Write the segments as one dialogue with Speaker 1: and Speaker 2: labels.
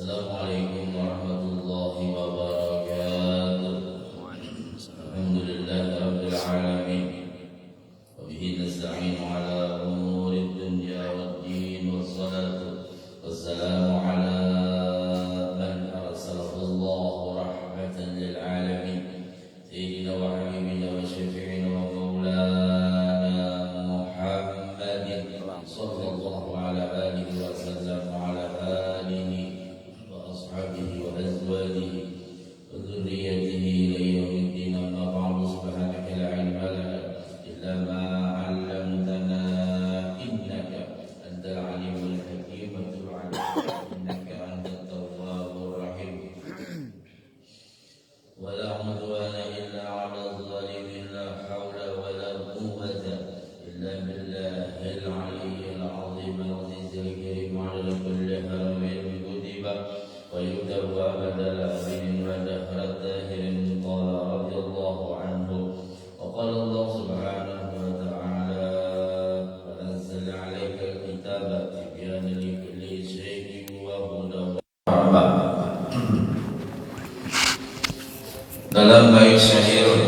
Speaker 1: Assalamualaikum warahmatullahi wabarakatuh. Alhamdulillahi rabbil alamin. Wa bihi nasta'inu ala umuri dunya waddin. Wassalatu wassalamu ala man arsalahu Allah rahmatan lil alamin. Sayyidina wa habibina wa syafi'ina wa maulana Muhammadin sallallahu ala alihi wa sallam wa ala alihi وأصحابه وأزواجه وذريته إلى يوم الدين. أما بعد سبحانك لا علم لنا إلا ما علمتنا إنك أنت العليم الحكيم. وتب علينا إنك أنت التواب الرحيم. ولا عدوان إلا على الظالمين. لا حول ولا قوة إلا بالله العلي العظيم العزيز الكريم. على كل حرم كتب ويكتب أبدا الآمين ودهر الداهر. قال رضي الله عنه وقال الله سبحانه وتعالى ونزل عليك الكتاب تبيانا لكل شيء وهدى ورحمة. Dalam bait syair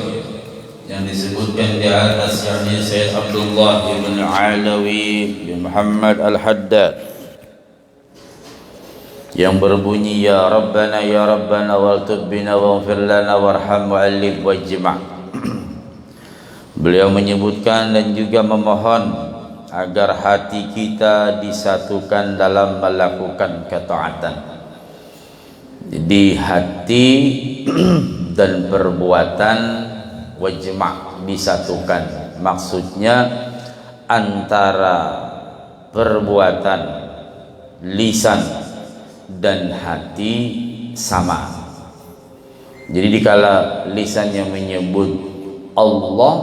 Speaker 1: yang disebutkan di atas, yakni Sayyid Abdullah bin Alawi bin Muhammad Al-Haddad, yang berbunyi ya Rabbana waltub bina waghfir lana warham wa'allif wajma'. Beliau menyebutkan dan juga memohon agar hati kita disatukan dalam melakukan ketaatan. Jadi hati dan perbuatan wajma' disatukan. Maksudnya antara perbuatan lisan dan hati sama. Jadi dikala lisannya menyebut Allah,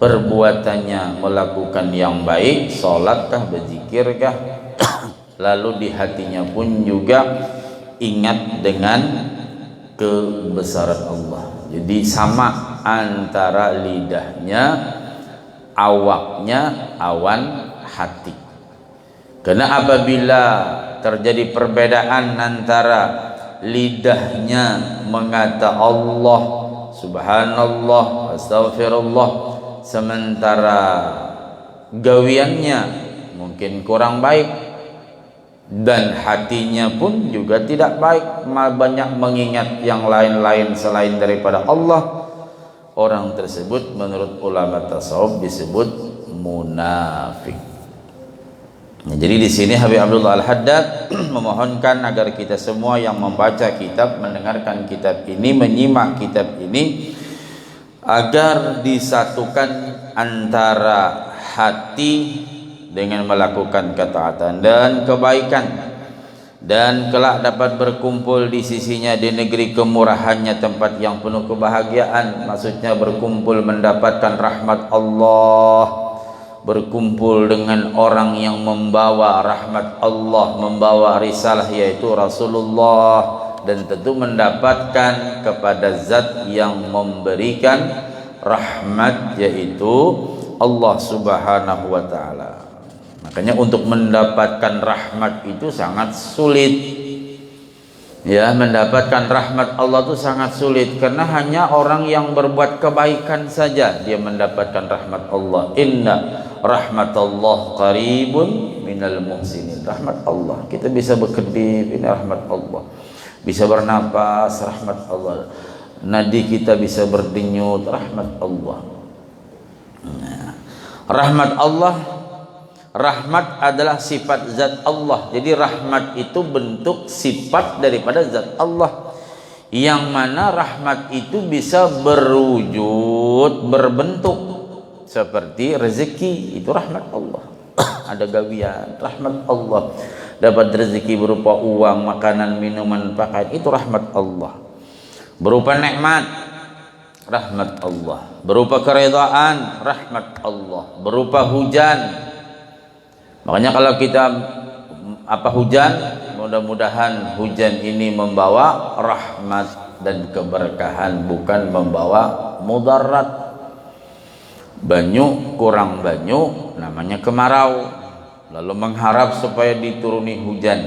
Speaker 1: perbuatannya melakukan yang baik, sholatkah, berzikirkah, lalu di hatinya pun juga ingat dengan kebesaran Allah. Jadi sama antara lidahnya, awaknya, awan hati. Karena apabila terjadi perbedaan antara lidahnya mengata Allah, subhanallah, astaghfirullah, sementara gawiannya mungkin kurang baik, dan hatinya pun juga tidak baik, banyak mengingat yang lain-lain selain daripada Allah, orang tersebut menurut ulama tasawuf disebut munafik. Nah, jadi di sini Habib Abdullah Al-Haddad memohonkan agar kita semua yang membaca kitab, mendengarkan kitab ini, menyimak kitab ini, agar disatukan antara hati dengan melakukan ketaatan dan kebaikan, dan kelak dapat berkumpul di sisinya di negeri kemurahannya, tempat yang penuh kebahagiaan. Maksudnya berkumpul mendapatkan rahmat Allah, berkumpul dengan orang yang membawa rahmat Allah, membawa risalah yaitu Rasulullah, dan tentu mendapatkan kepada zat yang memberikan rahmat yaitu Allah Subhanahu wa taala. Makanya untuk mendapatkan rahmat itu sangat sulit. Ya, mendapatkan rahmat Allah itu sangat sulit, karena hanya orang yang berbuat kebaikan saja dia mendapatkan rahmat Allah. Inna rahmatullah qaribun minal muhsinin. Rahmat Allah, kita bisa berkedip, ini rahmat Allah. Bisa bernapas, rahmat Allah. Nadi kita bisa berdenyut, rahmat Allah. Nah, rahmat Allah, rahmat adalah sifat zat Allah. Jadi rahmat itu bentuk sifat daripada zat Allah, yang mana rahmat itu bisa berwujud, berbentuk seperti rezeki, itu rahmat Allah. Ada gawian, rahmat Allah. Dapat rezeki berupa uang, makanan, minuman, pakaian, itu rahmat Allah. Berupa nikmat, rahmat Allah. Berupa keredaan, rahmat Allah. Berupa hujan. Makanya kalau kita hujan, mudah-mudahan hujan ini membawa rahmat dan keberkahan, bukan membawa mudarat. Banyu kurang banyu namanya kemarau, lalu mengharap supaya dituruni hujan.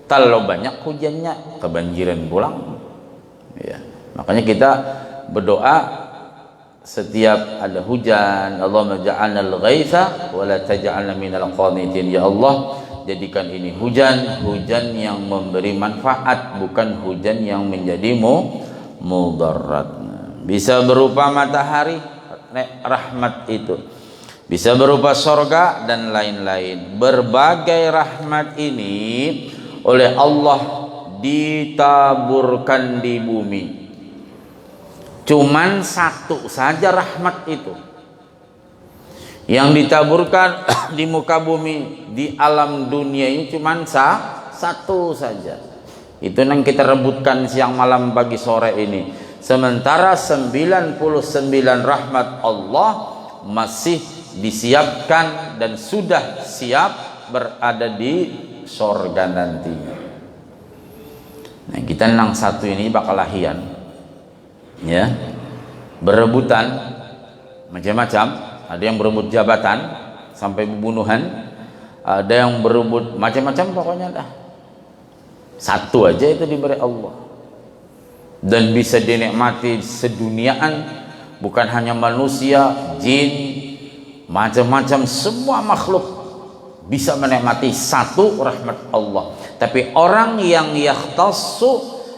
Speaker 1: Kalau banyak hujannya kebanjiran pulang. Ya. Makanya kita berdoa setiap ada hujan, Allahumma ja'alna al-ghaitha wa la taj'alna minal qanitin. Ya Allah, jadikan ini hujan yang memberi manfaat, bukan hujan yang menjadi mudarat. Bisa berupa matahari, rahmat itu. Bisa berupa sorga dan lain-lain. Berbagai rahmat ini oleh Allah ditaburkan di bumi. Cuman satu saja rahmat itu yang ditaburkan di muka bumi, di alam dunia ini cuman satu saja. Itu yang kita rebutkan siang malam pagi sore ini. Sementara 99 rahmat Allah masih disiapkan dan sudah siap berada di sorga nanti. Nah, kita nang satu ini bakal lahian, ya, berebutan macam-macam. Ada yang berebut jabatan sampai pembunuhan, ada yang berebut macam-macam, pokoknya dah. Satu aja itu diberi Allah dan bisa dinikmati seduniaan, bukan hanya manusia, jin, macam-macam semua makhluk bisa menikmati satu rahmat Allah. Tapi orang yang yakhtassu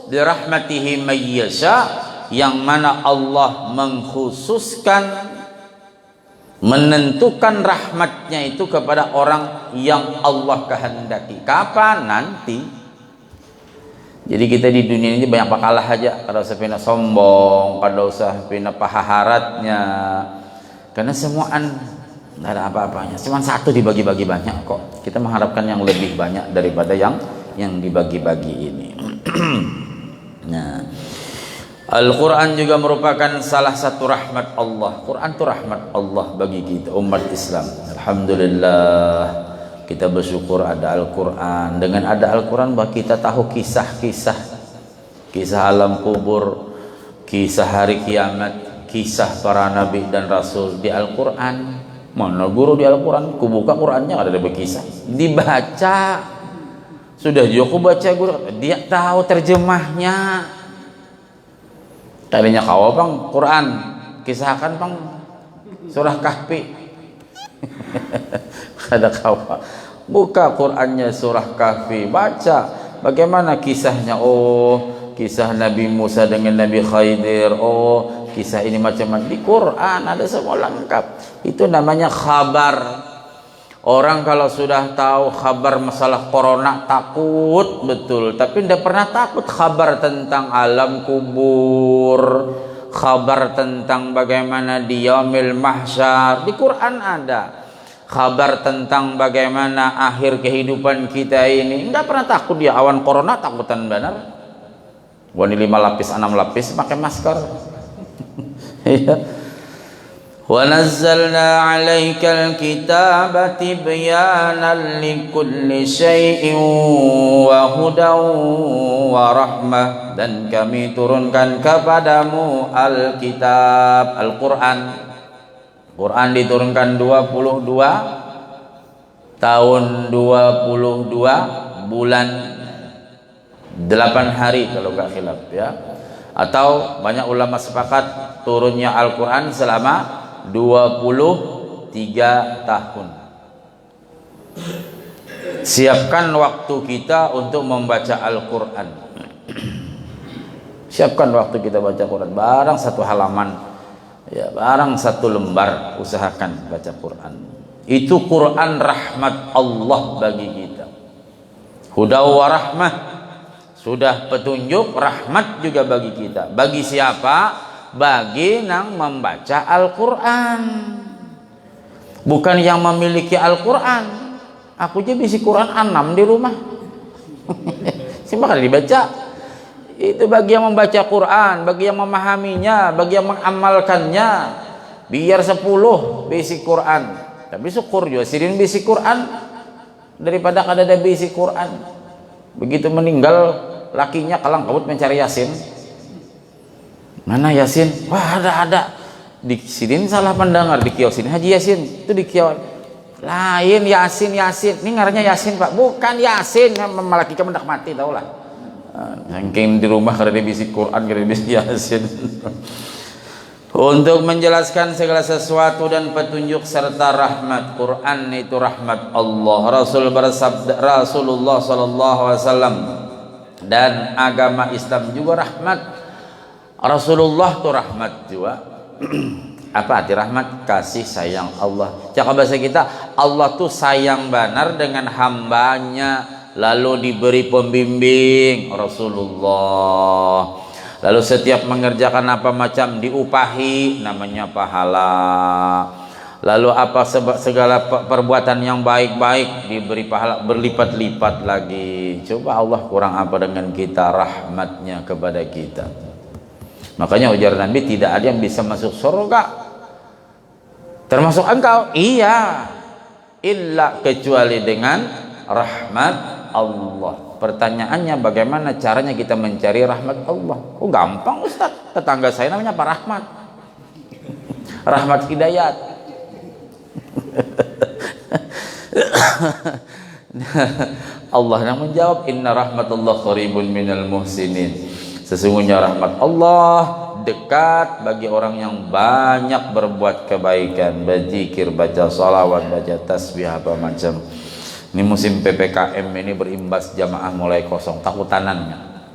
Speaker 1: bi rahmatihi may yasha, yang mana Allah mengkhususkan, menentukan rahmatnya itu kepada orang yang Allah kehendaki. Kapan? Nanti. Jadi kita di dunia ini banyak pakalah aja, kada usah pina sombong, kada usah pina pahaharatnya, karena semuaan tidak ada apa-apanya. Cuma satu dibagi-bagi banyak kok. Kita mengharapkan yang lebih banyak daripada yang dibagi-bagi ini. Nah, Al-Quran juga merupakan salah satu rahmat Allah. Quran itu rahmat Allah bagi kita umat Islam. Alhamdulillah, kita bersyukur ada Al-Quran. Dengan ada Al-Quran bagi kita tahu kisah alam kubur, kisah hari kiamat, kisah para nabi dan rasul di Al-Quran. Mana guru di Al-Quran? Ku buka Qurannya ada berkisah, dibaca. Sudah juga ku baca guru, dia tahu terjemahnya. Tadinya kau bang Quran kisahkan bang surah Kahfi. Ada kau buka Qurannya surah Kahfi, baca bagaimana kisahnya. Oh, kisah Nabi Musa dengan Nabi Khidir. Oh, kisah ini macam-macam di Quran ada semua lengkap. Itu namanya khabar. Orang kalau sudah tahu kabar masalah corona takut betul, tapi tidak pernah takut kabar tentang alam kubur, kabar tentang bagaimana di yaumil mahsyar. Di Quran ada kabar tentang bagaimana akhir kehidupan kita ini. Tidak pernah takut dia. Awan corona takutan benar. Wani 5 lapis 6 lapis pakai masker. Wa nazzalna 'alaikal kitaba tibyanan likulli syai'in wa hudan wa rahmah, dan kami turunkan kepadamu Alkitab, Al-Quran. Quran diturunkan 22 tahun 22 bulan 8 hari kalau gak khilaf ya. Atau banyak ulama sepakat turunnya Al-Quran selama 23 tahun. Siapkan waktu kita untuk membaca Al-Quran. Siapkan waktu kita baca Quran. Barang satu halaman, ya, barang satu lembar, usahakan baca Quran. Itu Quran rahmat Allah bagi kita. Huda wa rahmah, sudah petunjuk, rahmat juga bagi kita. Bagi siapa? Bagi yang membaca Al-Quran, bukan yang memiliki Al-Quran. Aku aja bisi Quran 6 di rumah. Siapa kan dibaca? Itu bagi yang membaca Quran, bagi yang memahaminya, bagi yang mengamalkannya. Biar 10 bisi Quran, tapi syukur juga sirin bisi Quran daripada kada ada bisi Quran. Begitu meninggal lakinya kalang kabut mencari Yasin. Mana Yasin? Wah, ada di sini salah pendengar di kios ini Haji Yasin itu di kios. Lain Yasin. Ini ngarannya Yasin Pak, bukan Yasin. Malah kita mendak mati tau lah. Saking di rumah karena bisik Quran, karena bisik Yasin. Untuk menjelaskan segala sesuatu dan petunjuk serta rahmat. Quran itu rahmat Allah. Rasulullah sallallahu alaihi wasallam dan agama Islam juga rahmat. Rasulullah itu rahmat juga. Apa arti rahmat? Kasih sayang Allah. Cakap bahasa kita, Allah tuh sayang benar dengan hambanya, lalu diberi pembimbing Rasulullah. Lalu setiap mengerjakan apa macam diupahi, namanya pahala. Lalu apa segala perbuatan yang baik-baik diberi pahala berlipat-lipat lagi. Coba Allah kurang apa dengan kita, rahmatnya kepada kita. Makanya ujar Nabi, tidak ada yang bisa masuk surga termasuk engkau. Iya, illa kecuali dengan rahmat Allah. Pertanyaannya, bagaimana caranya kita mencari rahmat Allah? Oh gampang Ustaz, tetangga saya namanya Pak Rahmat. Rahmat Hidayat. Allah yang menjawab, inna rahmatullah qaribun minal muhsinin. Sesungguhnya rahmat Allah dekat bagi orang yang banyak berbuat kebaikan, berzikir, baca salawat, baca tasbih apa macam. Ini musim PPKM ini berimbas, jamaah mulai kosong, takutanannya.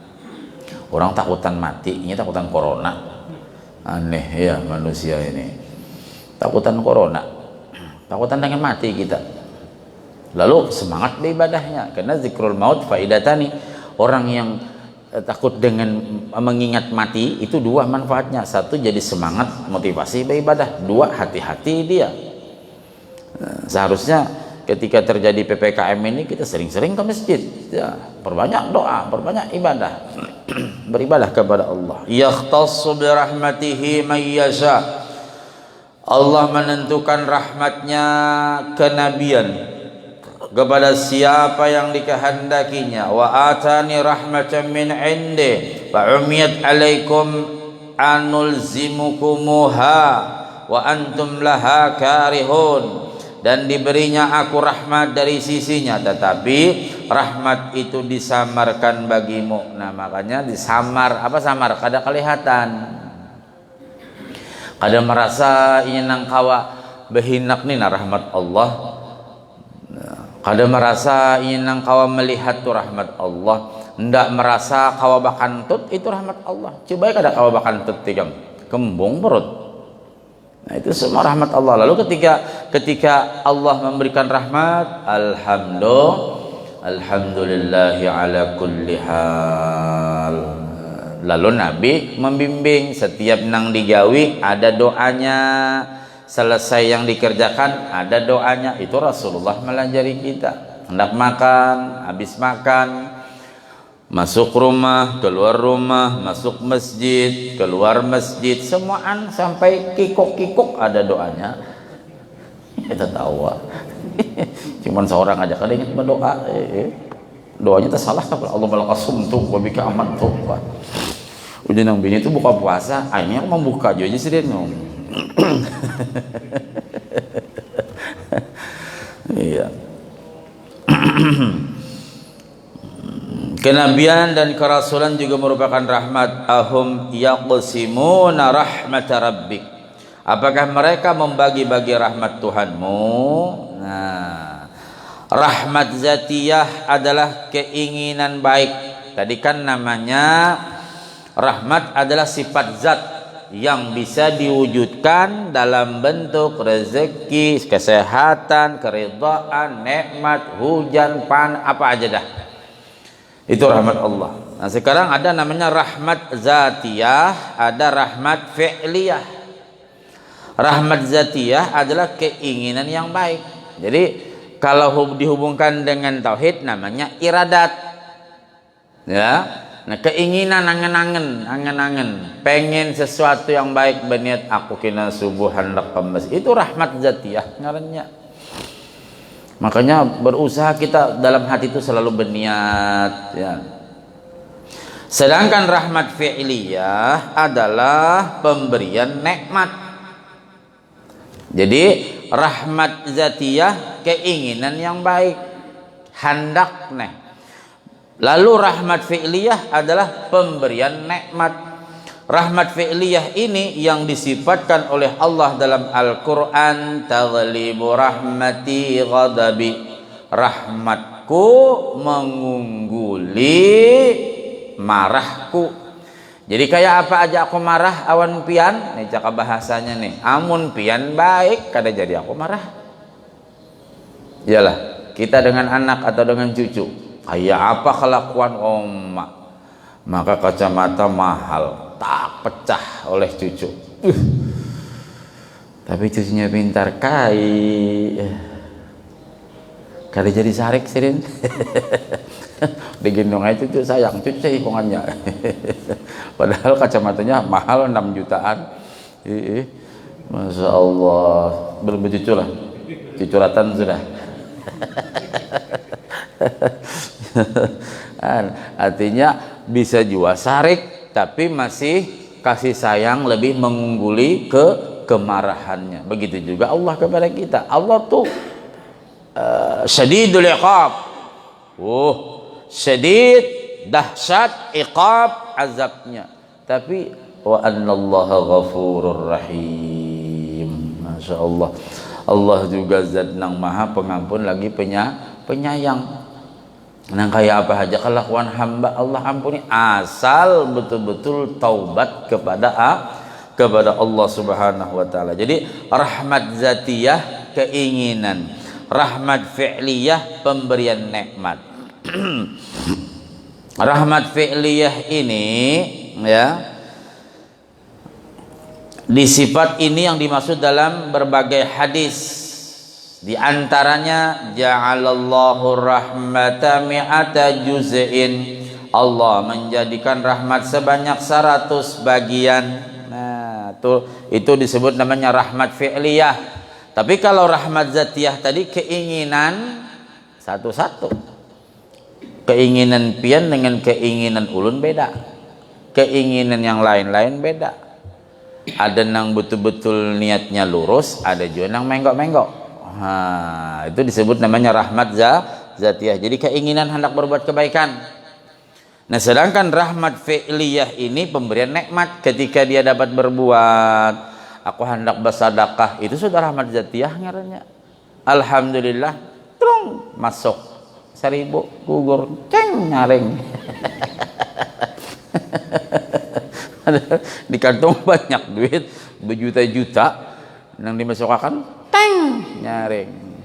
Speaker 1: Orang takutan mati, ini takutan corona. Aneh ya manusia ini. Takutan corona, takutan dengan mati kita. Lalu semangat beribadahnya, karena zikrul maut faidatani. Orang yang takut dengan mengingat mati itu dua manfaatnya. Satu, jadi semangat, motivasi beribadah. Dua, hati-hati dia. Seharusnya ketika terjadi PPKM ini kita sering-sering ke masjid ya, perbanyak doa, perbanyak ibadah. Beribadah kepada Allah. Yakhtassu bi rahmatihi may yasha. Allah menentukan rahmatnya kenabian kepada siapa yang dikehendakinya. Wa atani rahmatan min indi fa umiyat alaikum anulzimukumuha wa antum laha karihun. Dan diberinya aku rahmat dari sisinya, tetapi rahmat itu disamarkan bagimu. Nah makanya disamar, apa samar? Kada kelihatan, kada merasa ingin nangkawa behinak nih rahmat Allah. Kada merasa ingin nangkawa melihat tuh rahmat Allah. Ndak merasa kawa bakantut itu rahmat Allah. Coba kada kawa bakantut tigam kembung perut. Nah itu semua rahmat Allah. Lalu ketika Allah memberikan rahmat, alhamdulillahi ala kulli hal. Lalu Nabi membimbing, setiap nang digawi ada doanya, selesai yang dikerjakan ada doanya. Itu Rasulullah melajari kita. Hendak makan, habis makan, masuk rumah, keluar rumah, masuk masjid, keluar masjid, semuaan sampai kikuk-kikuk ada doanya. Kita tahu. Cuman seorang aja kada ingat berdoa. Doanya tersalah apa? Allah balakasum tuh, wabika aman tuh. Udah nang bini itu buka puasa, ini aku membuka aja sih dia ngomong. Iya. Kenabian dan kerasulan juga merupakan rahmat. Ahum yaqsimuna rahmat rabbik. Apakah mereka membagi-bagi rahmat Tuhanmu? Nah, rahmat zatiyah adalah keinginan baik. Tadi kan namanya rahmat adalah sifat zat yang bisa diwujudkan dalam bentuk rezeki, kesehatan, keridhaan, nikmat, hujan, panas, apa aja dah. Itu rahmat Allah. Nah sekarang ada namanya rahmat zatiyah, ada rahmat fi'liyah. Rahmat zatiyah adalah keinginan yang baik. Jadi kalau dihubungkan dengan tauhid namanya iradat. Ya. Nah keinginan angen-angen, pengen sesuatu yang baik, berniat aku kena subuhan laqamas. Itu rahmat zatiyah ngarannya. Makanya berusaha kita dalam hati itu selalu berniat ya. Sedangkan rahmat fi'liyah adalah pemberian nikmat. Jadi rahmat zatiyah keinginan yang baik, hendak neh. Lalu rahmat fi'liyah adalah pemberian nikmat. Rahmat fi'liyah ini yang disifatkan oleh Allah dalam Al-Quran, taghlibu rahmati ghadabi, rahmatku mengungguli marahku. Jadi kayak apa aja aku marah awan pian, nih cakap bahasanya nih, amun pian baik kada jadi aku marah. Iyalah, kita dengan anak atau dengan cucu, kayak apa kelakuan oma, maka kacamata mahal tak pecah oleh cucu. Tapi cucunya pintar kai, kada jadi sarik sirin. Digendong aja cucu sayang, cucu hitungannya. Padahal kacamatanya mahal 6 jutaan. Masya Allah, belum bercucu lah, cucuratan sudah. Artinya bisa juga sarik, tapi masih kasih sayang lebih mengungguli kemarahannya. Begitu juga Allah kepada kita. Allah tuh syadidul iqab, syadid dahsyat iqab azabnya, tapi wa annallaha ghafurur rahim. Masya Allah, Allah juga zat nang maha pengampun lagi penyayang. Nang kayak apa aja kelakuan hamba Allah ampuni, asal betul-betul taubat kepada Allah Subhanahu wa taala. Jadi rahmat zatiyah keinginan, rahmat fi'liyah pemberian nikmat. Rahmat fi'liyah ini ya, disifat ini yang dimaksud dalam berbagai hadis. Di antaranya ja'alallahu rahmata mi'ata juz'in, Allah menjadikan rahmat sebanyak 100 bagian. Nah, itu disebut namanya rahmat fi'liyah. Tapi kalau rahmat zatiyah tadi keinginan satu-satu. Keinginan pian dengan keinginan ulun beda. Keinginan yang lain-lain beda. Ada yang betul-betul niatnya lurus, ada juga yang menggok-menggok. Nah, itu disebut namanya rahmat zatiyah. Jadi keinginan hendak berbuat kebaikan. Nah, sedangkan rahmat fi'liyah ini pemberian nikmat. Ketika dia dapat berbuat, aku hendak bersedekah, itu sudah rahmat zatiyah ngarannya. Alhamdulillah, trung masuk 1000 gugur, ceng nyaring. Di kantong banyak duit berjuta-juta, yang dimasukkan teng nyaring.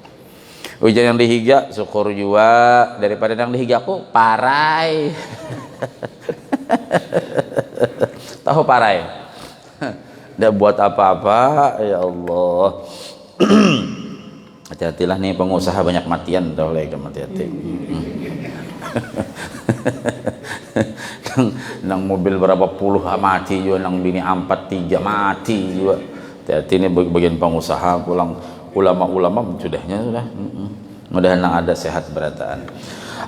Speaker 1: Hujan yang dihiga syukur juga, daripada yang dihiga aku parai. Tahu parai? Tidak buat apa-apa, ya Allah. Hati-hatilah nih pengusaha banyak matian, dah oleh hati-hati. Nang mobil berapa puluh mati juga, nang bini 4-3 mati juga. Hati-hati ini bagian pengusaha, pulang ulama-ulama sudahnya sudah. Mudah-mudahan ada sehat berataan.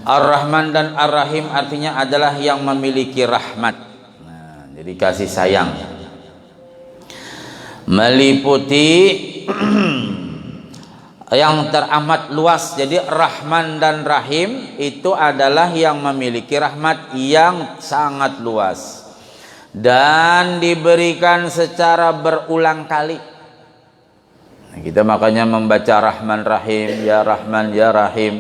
Speaker 1: Ar-Rahman dan Ar-Rahim artinya adalah yang memiliki rahmat. Nah, jadi kasih sayang meliputi yang teramat luas. Jadi Rahman dan Rahim itu adalah yang memiliki rahmat yang sangat luas dan diberikan secara berulang kali. Nah, kita makanya membaca Rahman Rahim, ya Rahman ya Rahim,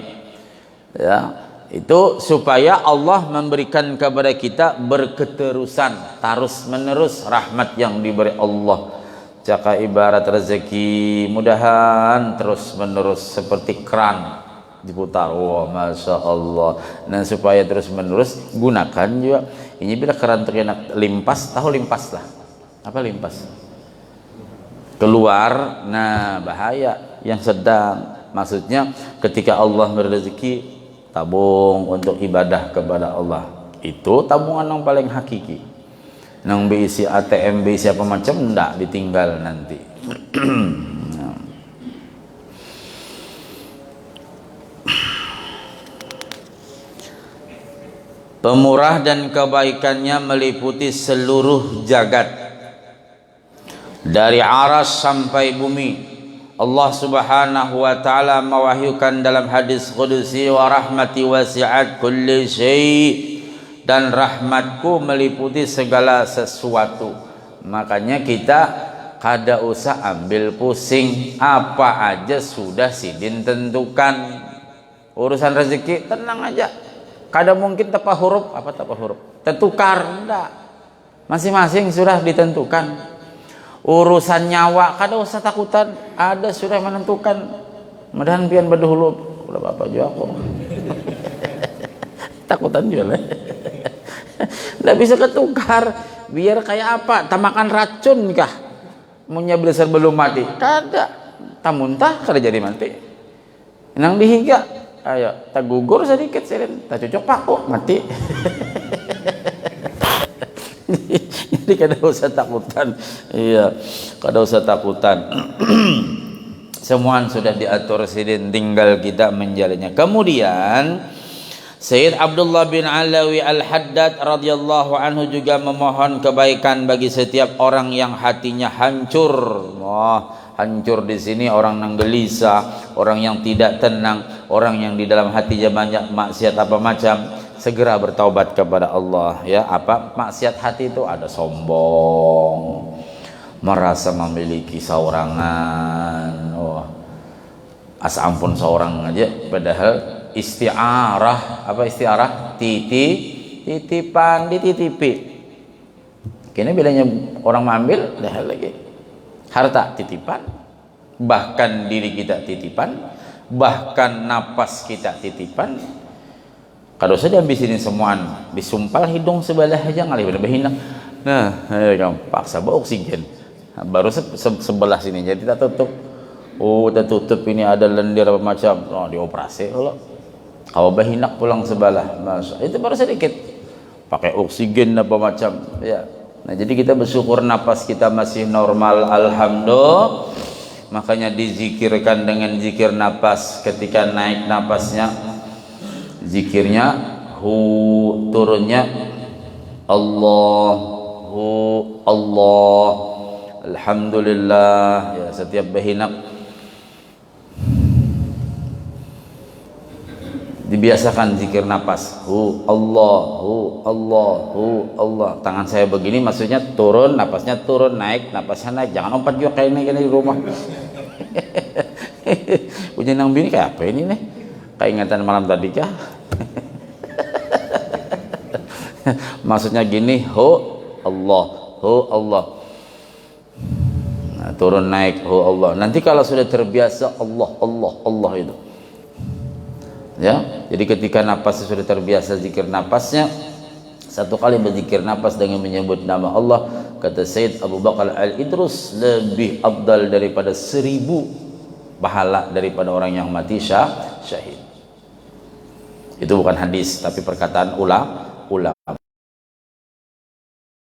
Speaker 1: ya, itu supaya Allah memberikan kepada kita berketerusan, terus menerus rahmat yang diberi Allah. Caka ibarat rezeki, mudahan terus menerus seperti keran diputar. Wah, masya Allah. Nah, supaya terus menerus gunakan juga. Ini bila keran terkena limpas, tahu limpas lah. Apa limpas? Keluar, nah bahaya. Yang sedang, maksudnya ketika Allah berrezeki, tabung untuk ibadah kepada Allah. Itu tabungan yang paling hakiki. Nang berisi ATM, berisi apa macam, enggak ditinggal nanti. Pemurah dan kebaikannya meliputi seluruh jagat, dari aras sampai bumi. Allah Subhanahu wa taala mewahyukan dalam hadis qudsi, wa rahmati wasi'at kulli syai', dan rahmatku meliputi segala sesuatu. Makanya kita kada usah ambil pusing, apa aja sudah sidin tentukan. Urusan rezeki tenang aja. Kada mungkin tepa huruf, apa tepa huruf? Tetukar enggak. Masing-masing sudah ditentukan. Urusan nyawa kada usah takutan, ada sudah menentukan. Mudahan pian berdahulu udah bapak juga aku. Takutan juga lah. Nggak bisa ketukar. Biar kayak apa? Tamakan racun kah? Munya besar belum mati. Kada. Tamuntah kada jadi mati. Nang dihiga. Ayo, tak gugur sedikit sirin. Tak cocok paku mati. Jadi kada usah takutan. Iya, kada usah takutan. Semua sudah diatur sidin, tinggal kita menjalannya. Kemudian Sayyid Abdullah bin Alawi Al-Haddad radhiyallahu anhu juga memohon kebaikan bagi setiap orang yang hatinya hancur. Hancur di sini orang yang gelisah, orang yang tidak tenang, orang yang di dalam hatinya banyak maksiat apa macam. Segera bertaubat kepada Allah, ya. Apa maksiat hati itu? Ada sombong, merasa memiliki seorangan, asa ampun seorang aja, padahal istiarah, apa istiarah? Titipan, dititipi. Kini bilanya orang mengambil, dah lagi harta titipan, bahkan diri kita titipan, bahkan napas kita titipan. Kalau saja ambisinin semuaan, disumpal hidung sebelah aja ngalih pada berhinang. Nah, paksa bawa oksigen. Baru sebelah sini jadi kita tutup. Kita tutup ini ada lendir apa macam. Dioperasi kalau. Kalau berhinak pulang sebelah, masa itu baru sedikit. Pakai oksigen apa macam, ya. Nah, jadi kita bersyukur napas kita masih normal, alhamdulillah. Makanya dizikirkan dengan zikir napas ketika naik napasnya. Zikirnya turunnya Allahu Allah, alhamdulillah, ya. Setiap berhinak dibiasakan zikir napas, Allahu Allah. Tangan saya begini maksudnya turun, napasnya turun, naik, napasnya naik. Jangan lompat juga kayak ini di rumah. Punya nang bini kayak apa ini nih? Kayak ingatan malam tadi kah? Maksudnya gini, Allah. Nah, turun naik, Allah. Nanti kalau sudah terbiasa Allah itu. Ya, jadi ketika napasnya sudah terbiasa zikir napasnya, satu kali berzikir napas dengan menyebut nama Allah, kata Sayyid Abu Bakar Al-Idrus, lebih afdal daripada 1000 pahala daripada orang yang mati syahid. Itu bukan hadis, tapi perkataan ulama.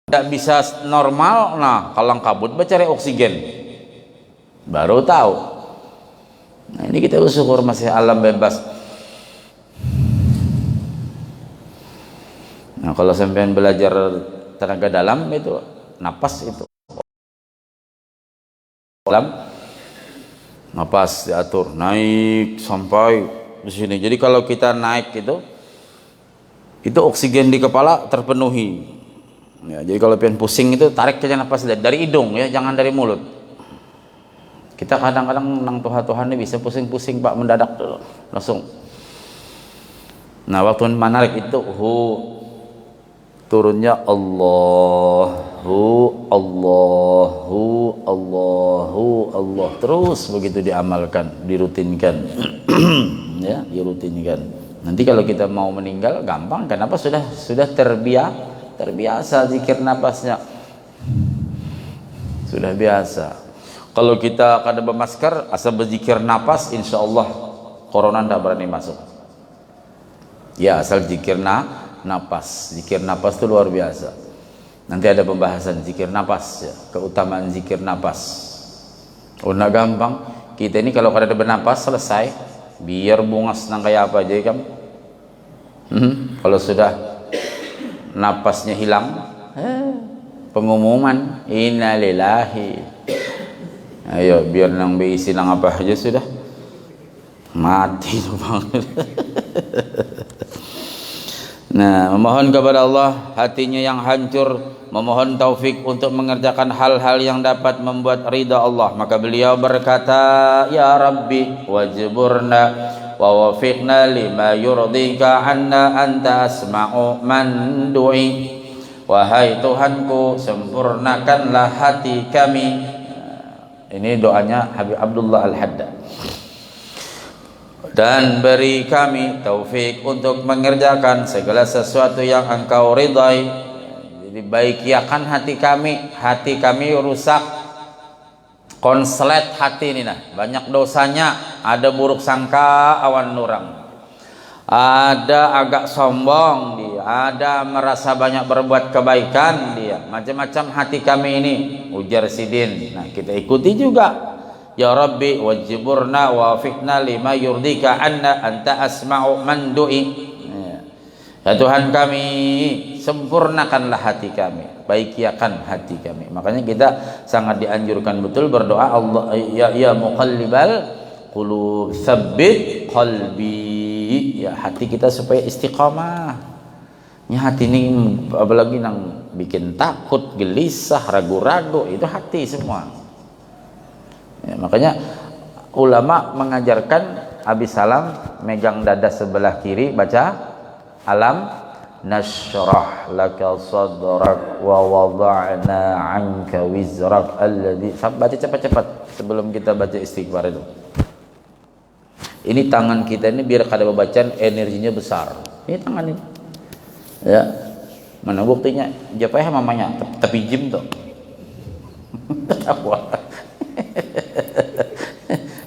Speaker 1: Tidak bisa normal, nah kalang kabut cari oksigen, baru tahu. Nah, ini kita bersyukur masih alam bebas. Nah, kalau sampean belajar tenaga dalam itu napas itu dalam napas diatur naik sampai di sini. Jadi kalau kita naik itu oksigen di kepala terpenuhi. Ya, jadi kalau pengen pusing itu tarik aja napas dari hidung, ya, jangan dari mulut. Kita kadang-kadang nang Tuhan ini bisa pusing-pusing Pak, mendadak tuh langsung. Nah, waktu menarik itu turunnya Allah terus begitu diamalkan, dirutinkan. Ya, dirutinkan. Nanti kalau kita mau meninggal gampang, kenapa sudah terbiasa zikir napasnya, sudah biasa. Kalau kita kada bermasker asal berzikir napas, insya Allah corona tidak berani masuk. Ya, asal zikir napas. Zikir napas itu luar biasa. Nanti ada pembahasan zikir napas, ya, keutamaan zikir napas. Udah gampang. Kita ini kalau kada bernapas selesai. Biar bungas nang kayak apa aja kan. Kalau sudah napasnya hilang, pengumuman innalillahi Ayo biar nang berisi nang apa aja sudah mati tuh bang. Nah, memohon kepada Allah hatinya yang hancur, memohon taufik untuk mengerjakan hal-hal yang dapat membuat ridha Allah. Maka beliau berkata, ya Rabbi wajburna wa wafiqna lima yurdika anna anta asma'u man du'i. Wahai Tuhanku, sempurnakanlah hati kami. Ini doanya Habib Abdullah Al-Haddad. Dan beri kami taufik untuk mengerjakan segala sesuatu yang engkau ridai. Jadi baikiakan hati kami rusak, konslet hati ini nah, banyak dosanya, ada buruk sangka, awan nurang, ada agak sombong dia, ada merasa banyak berbuat kebaikan dia, macam-macam hati kami ini, ujar Sidin. Nah kita ikuti juga. Ya Rabbi wajburna wa wafiqna lima yurdika anna anta asma'u man du'i. Ya Tuhan kami, sempurnakanlah hati kami, baikiakan hati kami. Makanya kita sangat dianjurkan betul berdoa, Allah ya muqallibal qulub tsabbit qalbi. Ya hati kita supaya istiqamah. Ya hati ini apalagi nang bikin takut, gelisah, ragu-ragu, itu hati semua. Ya, makanya ulama mengajarkan habis salam megang dada sebelah kiri baca alam nashrah laka sadrak wa wada'na 'anka wizrak alladhi. Baca cepat-cepat sebelum kita baca istighfar itu. Ini tangan kita ini biar kada bacaan energinya besar. Ini tangan ini. Ya. Mana buktinya? Japaya mamanya tapi gym tuh.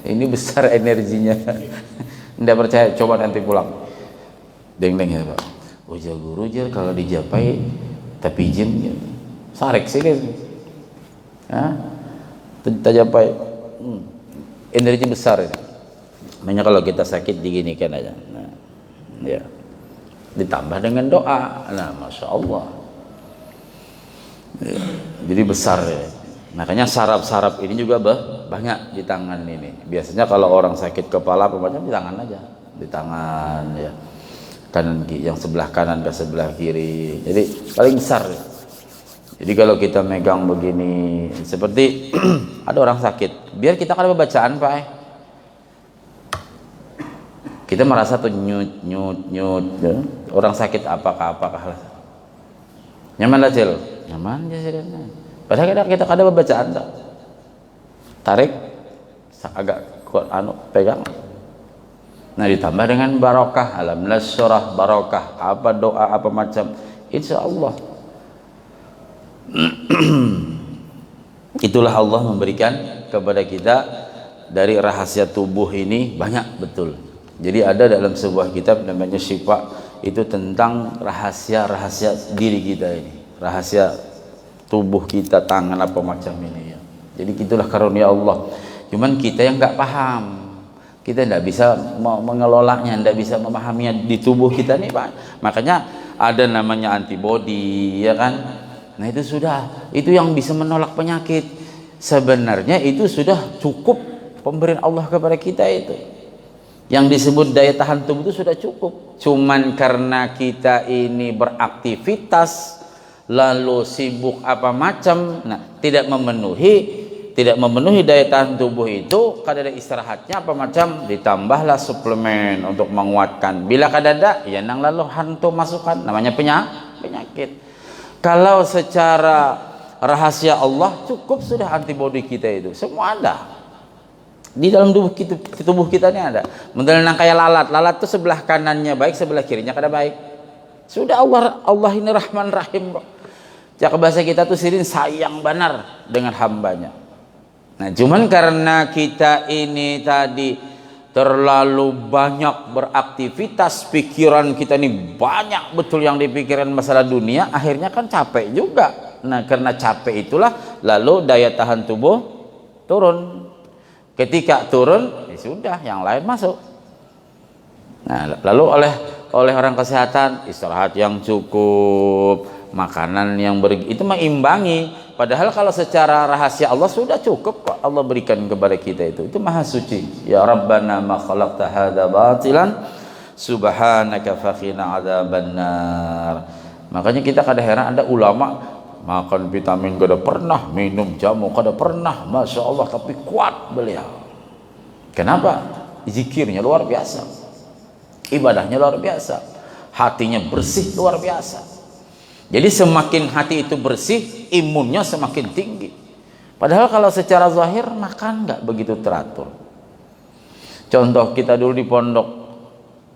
Speaker 1: Ini besar energinya. Nggak percaya, coba nanti pulang. Deng-deng ya Pak. Ujar guru jar kalau dijapai tapi jim gitu. Sarek sih kan. Hah? Tajapai. Energi besar ini. Makanya kalau kita sakit diginikan aja. Nah, ya. Ditambah dengan doa. Nah, masya Allah. Ya. Jadi besar ya. Makanya saraf-saraf ini juga banyak di tangan ini. Biasanya kalau orang sakit kepala macam di tangan aja, di tangan ya, kanan yang sebelah kanan ke sebelah kiri. Jadi paling besar. Jadi kalau kita megang begini, seperti ada orang sakit, biar kita kan ada bacaan Pak. Kita merasa tuh nyut. Ya. Orang sakit apakah nyaman lah cil, nyaman aja sih. Padahal kita ada bacaan tak? Tarik agak kuat pegang. Nah ditambah dengan barokah, alhamdulillah surah barokah, apa doa apa macam, insyaallah. Itulah Allah memberikan kepada kita dari rahasia tubuh ini banyak betul. Jadi ada dalam sebuah kitab namanya Syifa, itu tentang rahasia-rahasia diri kita ini, rahasia tubuh kita, tangan apa macam ini ya. Jadi itulah karunia Allah. Cuman kita yang nggak paham, kita tidak bisa mengelolanya, tidak bisa memahaminya di tubuh kita nih Pak. Makanya ada namanya antibody ya kan. Nah itu sudah, itu yang bisa menolak penyakit. Sebenarnya itu sudah cukup pemberian Allah kepada kita itu. Yang disebut daya tahan tubuh itu sudah cukup. Cuman karena kita ini beraktivitas lalu sibuk apa macam, nah tidak memenuhi daya tahan tubuh itu, kada ada istirahatnya apa macam, ditambahlah suplemen untuk menguatkan. Bila kada ada, ya nang lalu hantu masukkan, namanya penyakit. Kalau secara rahasia Allah cukup sudah antibodi kita itu, semua ada di dalam tubuh kita ini ada. Model nang kayak lalat itu sebelah kanannya baik, sebelah kirinya kada baik. Sudah Allah ini Rahman Rahim kok. Cak bahasa kita tuh sirin sayang benar dengan hambanya. Nah cuman karena kita ini tadi terlalu banyak beraktivitas, pikiran kita ini banyak betul yang dipikirkan masalah dunia, akhirnya kan capek juga. Nah karena capek itulah lalu daya tahan tubuh turun. Ketika turun ya sudah yang lain masuk. Nah lalu oleh orang kesehatan, istirahat yang cukup, makanan yang itu mengimbangi. Padahal kalau secara rahasia Allah sudah cukup kok, Allah berikan kepada kita itu maha suci. Ya Rabbana ma khalaqta hadza batilan subhanaka faqina adzabannar. Makanya kita kadang heran ada ulama makan vitamin kada pernah, minum jamu kada pernah, masya Allah, tapi kuat beliau. Kenapa? Zikirnya luar biasa, ibadahnya luar biasa, hatinya bersih luar biasa. Jadi semakin hati itu bersih, imunnya semakin tinggi. Padahal kalau secara zahir makan nggak begitu teratur. Contoh kita dulu di pondok,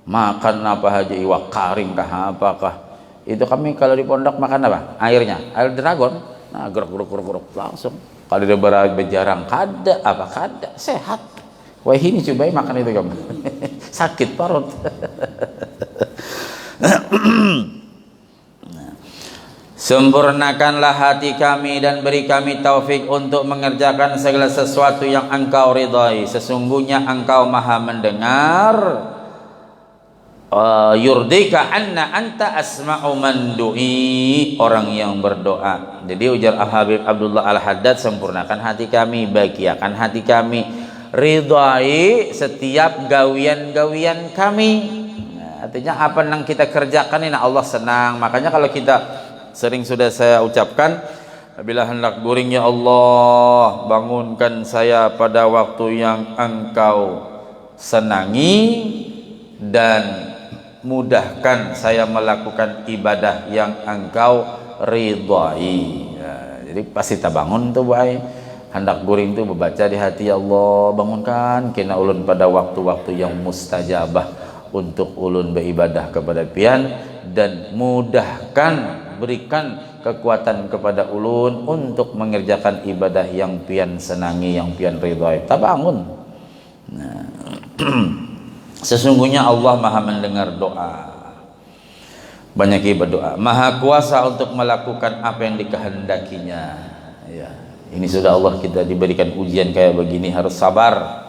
Speaker 1: makan apa aja, iwak karing kah apakah, itu kami kalau di pondok makan apa? Airnya, air dragon. Nah, geruk langsung. Kalau dia berjarang kada, apa kada, sehat. Wah ini cobain makan itu kamu. Sakit perut. Sempurnakanlah hati kami dan beri kami taufik untuk mengerjakan segala sesuatu yang Engkau ridhai. Sesungguhnya Engkau maha mendengar. Yurdika anna anta asma'u man du'i, orang yang berdoa. Jadi ujar Al-Habib Abdullah Al-Haddad, sempurnakan hati kami, bahagiakan hati kami, ridhai setiap gawian-gawian kami. Nah, artinya apa yang kita kerjakan ini Allah senang. Makanya kalau kita sering sudah saya ucapkan, bila hendak guring ya Allah, bangunkan saya pada waktu yang Engkau senangi dan mudahkan saya melakukan ibadah yang Engkau ridhai. Ya, jadi pasti kita bangun tuh baik. Hendak guring tuh membaca di hati, ya Allah bangunkan kena ulun pada waktu-waktu yang mustajabah untuk ulun beribadah kepada pian, dan mudahkan, berikan kekuatan kepada ulun untuk mengerjakan ibadah yang pian senangi, yang pian ridhai. Tak bangun. Nah, sesungguhnya Allah maha mendengar doa. Banyak berdoa, maha kuasa untuk melakukan apa yang dikehendakinya. Ya, ini sudah Allah kita diberikan ujian kayak begini, harus sabar.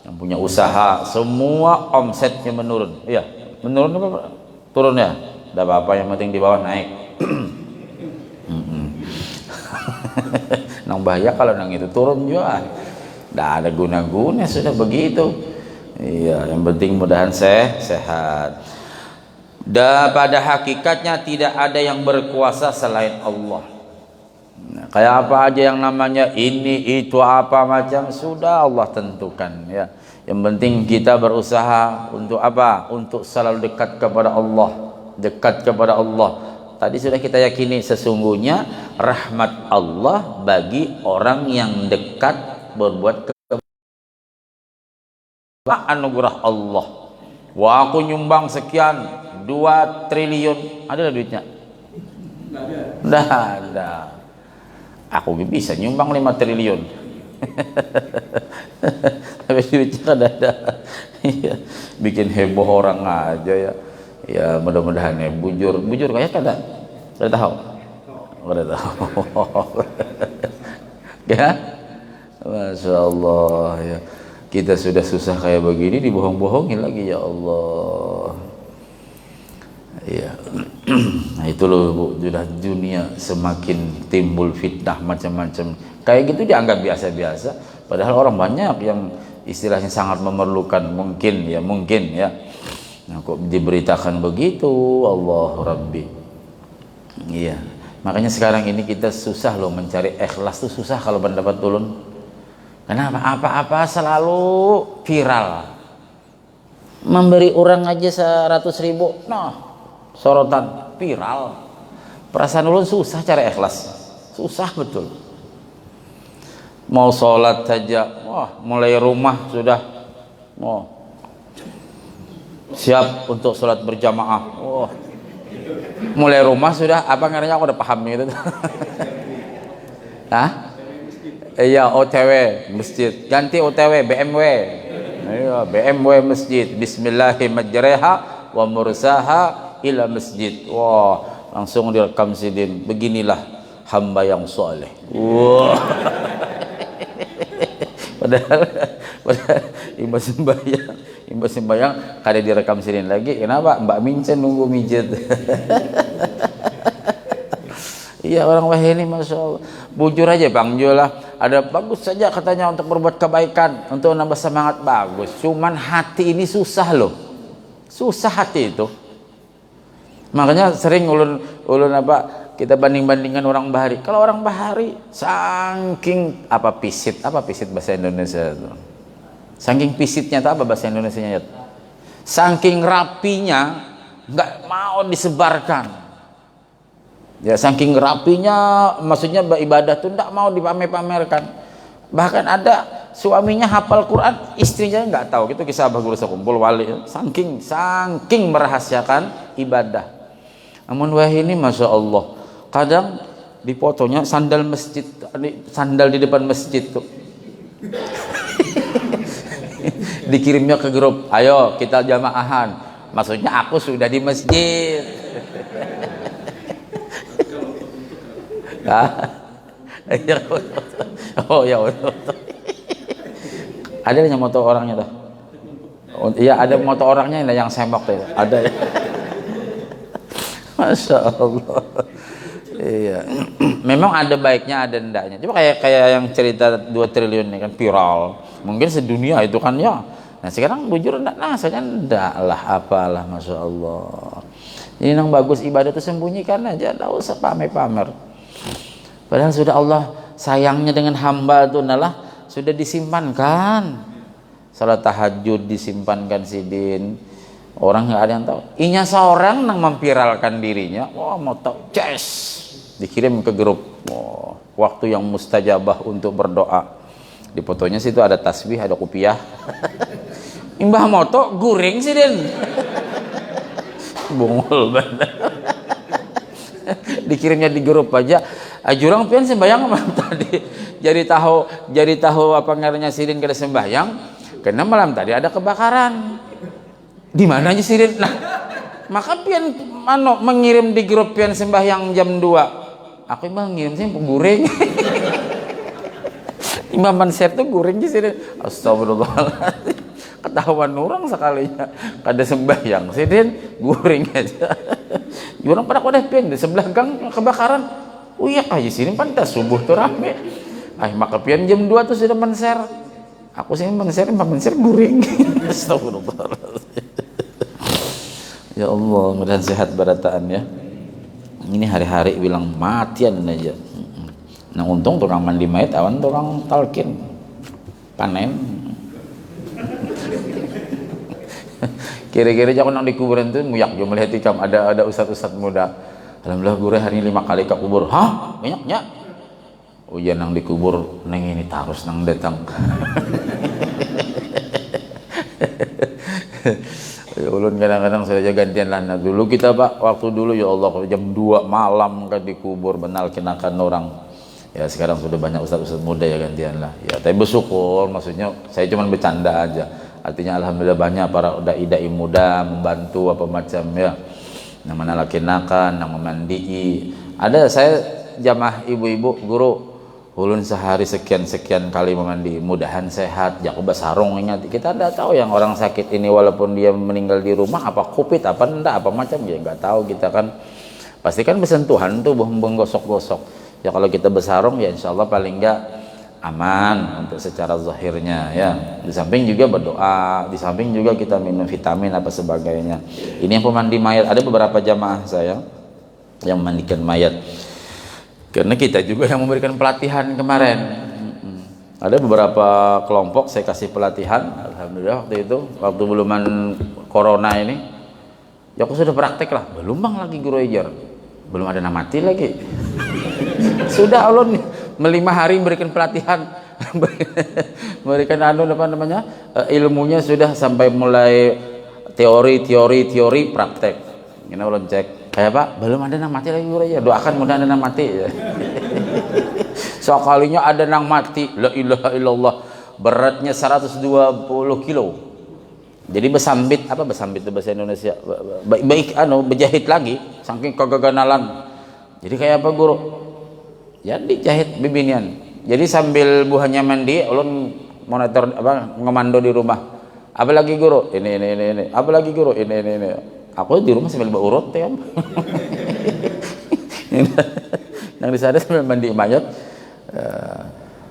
Speaker 1: Yang punya usaha semua omsetnya menurun. Iya, menurun apa? Turun ya? Tidak apa-apa, yang penting di bawah naik. Nang bahaya kalau nang itu turun juga, tidak ada guna-guna, sudah begitu. Iya, yang penting mudahan sehat. Dan pada hakikatnya tidak ada yang berkuasa selain Allah. Nah, kayak apa aja yang namanya ini itu apa macam sudah Allah tentukan ya. Yang penting kita berusaha untuk apa? Untuk selalu dekat kepada Allah, dekat kepada Allah. Tadi sudah kita yakini sesungguhnya rahmat Allah bagi orang yang dekat berbuat anugerah Allah. Wah, aku nyumbang sekian 2 triliun, ada duitnya? Nggak ada. Aku bisa nyumbang 5 triliun. Tapi duitnya kan ada. Bikin heboh orang aja ya. Ya mudah-mudahan ya bujur kayak kada tahu. Kada tahu. Ya. Masya Allah ya. Kita sudah susah kayak begini dibohong-bohongin lagi, ya Allah. Ya. Nah itu loh Bu, sudah dunia semakin timbul fitnah macam-macam. Kayak gitu dianggap biasa-biasa, padahal orang banyak yang istilahnya sangat memerlukan, mungkin ya. Nah kok diberitakan begitu, Allah Rabbi. Iya. Makanya sekarang ini kita susah loh mencari ikhlas tuh, susah kalau pendapat ulun. Kenapa? Apa-apa selalu viral. Memberi orang aja 100.000, nah sorotan viral. Perasaan ulun susah cari ikhlas, susah betul. Mau sholat saja, wah mulai rumah sudah mau siap untuk sholat berjamaah. Wah, mulai rumah sudah apa ngaranya, aku udah paham gitu. Hah? Iya, OTW masjid, ganti OTW BMW. Iya, BMW masjid. Bismillahirrahmanirrahim wa mursaha ila masjid. Wah, langsung direkam sidin. Beginilah hamba yang soleh. Wah. Padahal imam sembahyang Imbas sembayang kada direkam sini lagi. Kenapa? Mbak Mincen nunggu mijet. Iya, orang wah ini masya Allah. Bujur aja Bang Jola, ada bagus saja katanya untuk berbuat kebaikan, untuk nambah semangat, bagus. Cuman hati ini susah loh, susah hati itu. Makanya sering ulun apa kita banding-bandingkan orang bahari. Kalau orang bahari saking pisit bahasa Indonesia itu. Saking pisitnya itu apa bahasa Indonesianya? Saking rapinya nggak mau disebarkan. Ya saking rapinya, maksudnya ibadah tuh nggak mau dipamer-pamerkan. Bahkan ada suaminya hafal Quran, istrinya nggak tahu. Gitu kisah Abah Guru Sekumpul Wali. Saking merahasiakan ibadah. Namun wah ini masya Allah, kadang di fotonya sandal masjid, sandal di depan masjid tuh. Dikirimnya ke grup, ayo kita jamaahan. Maksudnya aku sudah di masjid. Oh ya, ada yang moto orangnya tuh. Iya, ada moto orangnya yang semok tuh. Ada ya. Masya Allah. Iya. Memang ada baiknya, ada endaknya. Coba kayak yang cerita 2 triliun ini kan viral. Mungkin sedunia itu kan ya. Nah sekarang bujur enggak, nah saya enggak lah, apalah, masya Allah. Ini yang bagus ibadah itu sembunyikan aja, enggak usah pamer-pamer. Padahal sudah Allah sayangnya dengan hamba itu adalah sudah disimpankan. Salat tahajud disimpankan sidin. Orang nggak ada yang tahu. Inya seorang yang memviralkan dirinya. Wah, mau tahu, ces, dikirim ke grup. Wah, waktu yang mustajabah untuk berdoa. Di fotonya situ ada tasbih, ada kupiah. Imbah moto guring sidin. Bungul bener. Dikirimnya di grup aja. Jurang pian sembahyang malam tadi. Jadi tahu apa ngarannya sidin kada sembahyang. Karena malam tadi ada kebakaran. Di mana aja sidin? Nah, maka pian mengirim di grup pian sembahyang jam 2. Aku imbang ngirim sih guring. Imam share tuh guring sih sidin. Astagfirullahaladzim. Ketahuan orang sekalinya kada sembahyang sidin guring aja. Jurang pada kodah pian di sebelah gang kebakaran. Oh iya kayak sini pantas subuh tuh rame. Maka pian jam 2 tuh sudah men-share. Aku sih men-share guring. Astagfirullahaladzim. Ya Allah, mudah sehat barataan ya. Ini hari-hari bilang matian aja. Nah untung tukang mandi mayat awan tukang talkin panen. Kira-kira jangan nang di kuburan tuh nguyak jo melihat ikam ada ustad-ustad muda. Alhamdulillah guru hari ini 5 kali ke kubur. Hah? Banyaknya? Oh iya nang dikubur neng ini tarus nang datang. Ya ulun kadang-kadang saya gantian lah. Nah, dulu kita Pak, waktu dulu ya Allah jam 2 malam kan dikubur benal kenakan orang. Ya sekarang sudah banyak ustaz-ustaz muda ya gantian lah. Ya tapi bersyukur, maksudnya saya cuma bercanda aja. Artinya alhamdulillah banyak para dai-dai muda membantu apa macam ya. Yang mana laki nakan, yang memandii. Ada saya jamaah ibu-ibu guru ulun sehari sekian kali memandi, mudahan sehat. Jakoba sarung ingat kita tidak tahu yang orang sakit ini walaupun dia meninggal di rumah apa covid apa enggak apa macam ya nggak tahu kita kan. Pasti kan bersentuhan tuh menggosok-gosok. Ya kalau kita bersarung ya insya Allah paling enggak aman untuk secara zahirnya ya. Di samping juga berdoa, di samping juga kita minum vitamin apa sebagainya. Ini yang pemandi mayat, ada beberapa jamaah saya yang memandikan mayat. Karena kita juga yang memberikan pelatihan kemarin. Ada beberapa kelompok saya kasih pelatihan, alhamdulillah waktu itu, waktu beluman corona ini. Ya aku sudah praktek lah, belum bang lagi guru ejar. Belum ada nama mati lagi. Sudah Allah 5 hari memberikan pelatihan, memberikan ilmunya sudah sampai mulai teori praktek. Ini ulun cek, kayak Pak belum ada nang mati lagi guru ya, doakan mudah ada nang mati. Sekalinya ada nang mati, la ilaha illallah, beratnya 120 kilo. Jadi besambit itu bahasa Indonesia, baik berjahit lagi, saking keganalan. Jadi kayak apa guru? Ya dijahit bibinian. Jadi sambil buahnya mandi ulun monitor ngomando di rumah. Apalagi guru, ini. Apalagi guru, ini. Aku di rumah sambil berurut ya. Yang di sana sambil mandi mayat.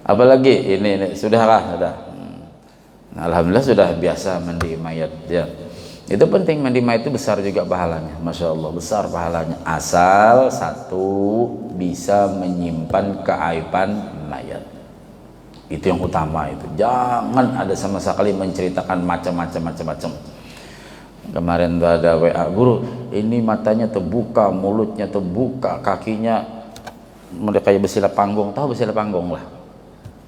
Speaker 1: Apalagi ini. Sudahkah? Sudah. Alhamdulillah sudah biasa mandi mayat ya. Itu penting, mandi mayat itu besar juga pahalanya. Masya Allah, besar pahalanya. Asal satu, bisa menyimpan keaiban mayat. Itu yang utama itu. Jangan ada sama sekali menceritakan macam-macam. Kemarin tuh ada WA, guru, ini matanya terbuka, mulutnya terbuka, kakinya mereka kayak besi panggung. Tahu besi panggung lah?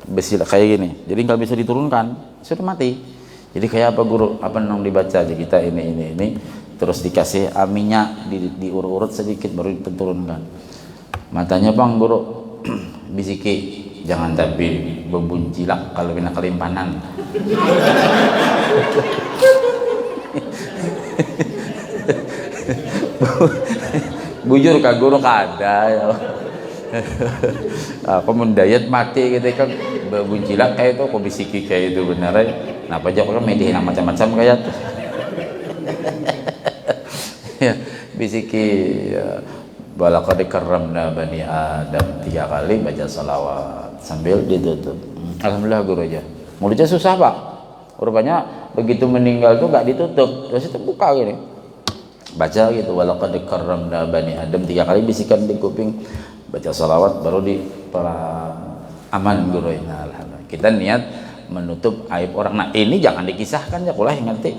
Speaker 1: Besi kayak gini. Jadi nggak bisa diturunkan, sudah mati. Jadi kayak apa guru? Apa yang dibaca aja kita ini. Terus dikasih minyak, diurut-urut sedikit baru diturunkan. Matanya bang guru, bisiki. Jangan tapi bebuncilak kalau kena kelimpanan. Bujur kak guru kada ya. Aku mendayat mati gitu kan bebuncilak kayak itu, aku bisiki kayak itu bener ya. Kenapa aja orang medihin macam-macam kayak itu. Ya, bisiki ya. Walaqad karramna bani Adam 3 kali baca salawat sambil ditutup. Alhamdulillah guru aja. Mulutnya susah pak. Rupanya begitu meninggal tuh nggak ditutup, terus itu buka gini. Baca gitu. Walaqad karramna bani Adam 3 kali bisikan di kuping. Baca salawat baru di aman guru. Nah, alhamdulillah. Kita niat menutup aib orang. Nah ini jangan dikisahkan ya, kulah yang ngerti.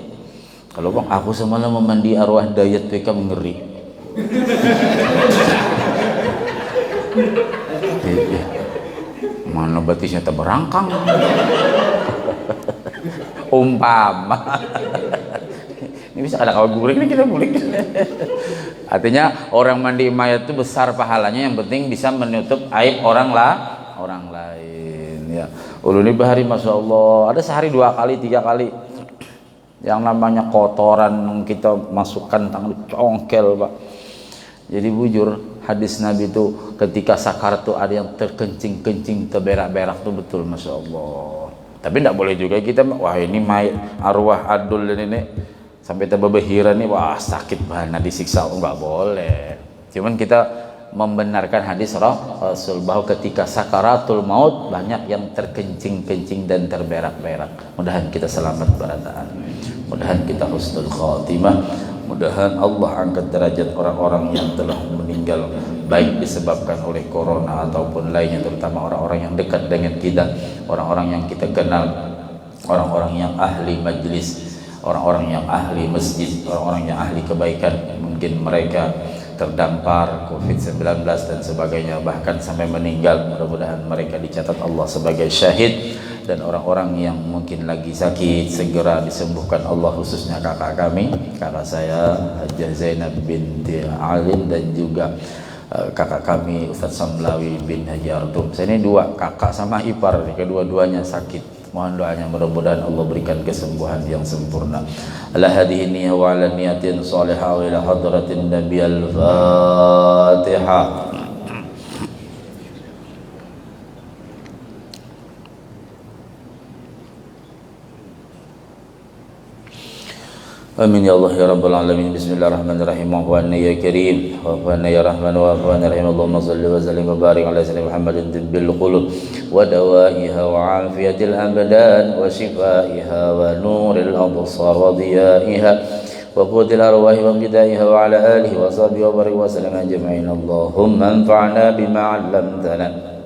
Speaker 1: Kalau bang aku semalam memandi arwah dayat PK ngeri. Mana batisnya terberangkang. Umpama ini bisa ada kawal guling, ini kita guling. Artinya orang mandi mayat itu besar pahalanya, yang penting bisa menutup aib orang lain ya. Ulun bahari masya Allah ada sehari 2 kali 3 kali yang namanya kotoran kita masukkan tangan congkel pak. Jadi bujur hadis Nabi itu ketika sakar tuh ada yang terkencing terberak-berak tuh betul masya Allah. Tapi tidak boleh juga kita wah ini arwah adul ini sampai terbebehiran nih wah sakit banget disiksa, nggak boleh. Cuman kita membenarkan hadis Rasul bahwa ketika sakaratul maut banyak yang terkencing dan terberak-berak. Mudahan kita selamat barataan. Mudahan kita husnul khatimah. Mudahan Allah angkat derajat orang-orang yang telah meninggal baik disebabkan oleh corona ataupun lainnya, terutama orang-orang yang dekat dengan kita, orang-orang yang kita kenal, orang-orang yang ahli majlis, orang-orang yang ahli masjid, orang-orang yang ahli kebaikan. Mungkin mereka terdampar COVID-19 dan sebagainya, bahkan sampai meninggal. Mudah-mudahan mereka dicatat Allah sebagai syahid. Dan orang-orang yang mungkin lagi sakit segera disembuhkan Allah, khususnya kakak kami, kakak saya Hajah Zainab binti Alim, dan juga kakak kami Ustaz Samlawi bin Haji Artum. Saya ini 2 kakak sama ipar, kedua-duanya sakit. Mohon doanya mudah-mudahan Allah berikan kesembuhan yang sempurna. Ala hadhihi niyyah wa ala niyatin salihah wa ila hadratin nabiyil Fatihah. Amin ya Allah ya Rabbal Alamin. Bismillahirrahmanirrahim. Wa anna ya karim wa anna ya rahman wa anna rahim. Allahumma salli wa sallim wa barik ala sayyidina Muhammadin tibbil qulub wa dawaiha wa afiyatil abdan wa shifaiha wa nuril absar wa diyaiha wa qutil arwahi wa qidaiha wa ala alihi wa sahbihi wa barik wa sallam ajma'in. Allahumma anfa'na bima 'allamtana.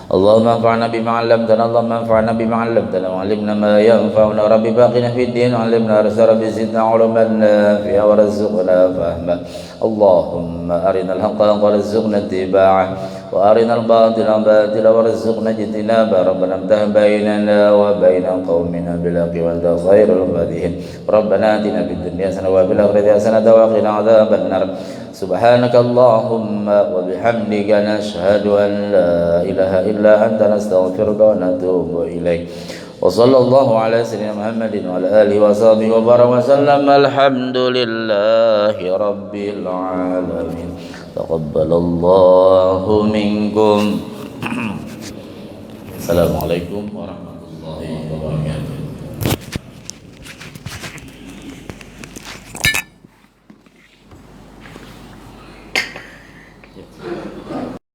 Speaker 1: Allahumma anfa'na bima 'allamtana. Allahumma anfa'na bima 'allamtana wa 'allimna ma yanfa'una. Rabbi baqina fid din wa 'allimna rabbi zidna 'ilman nafi'a wa rzuqna fahma. Allahumma arinal haqqa warzuqna ittiba'ah wa arinal batila batila warzuqna ijtinaba. Rabbana amtah bainana wa baina qaumina bil haqqi wa anta khairul fatihin. Rabbana atina fid dunya hasanah wa fil akhirati hasanah wa qina adzaban nar. Subhanaka Allahumma wa bihamdika nashhadu an la ilaha illa anta nastaghfiruka wa natubu ilaik. Wa sallallahu ala sayyidina Muhammadin wa ala alihi wa sahbihi wa baraka wa sallam. Alhamdulillahi rabbil alamin. Taqabbalallahu minkum. Assalamualaikum warahmatullahi wabarakatuh. gitu.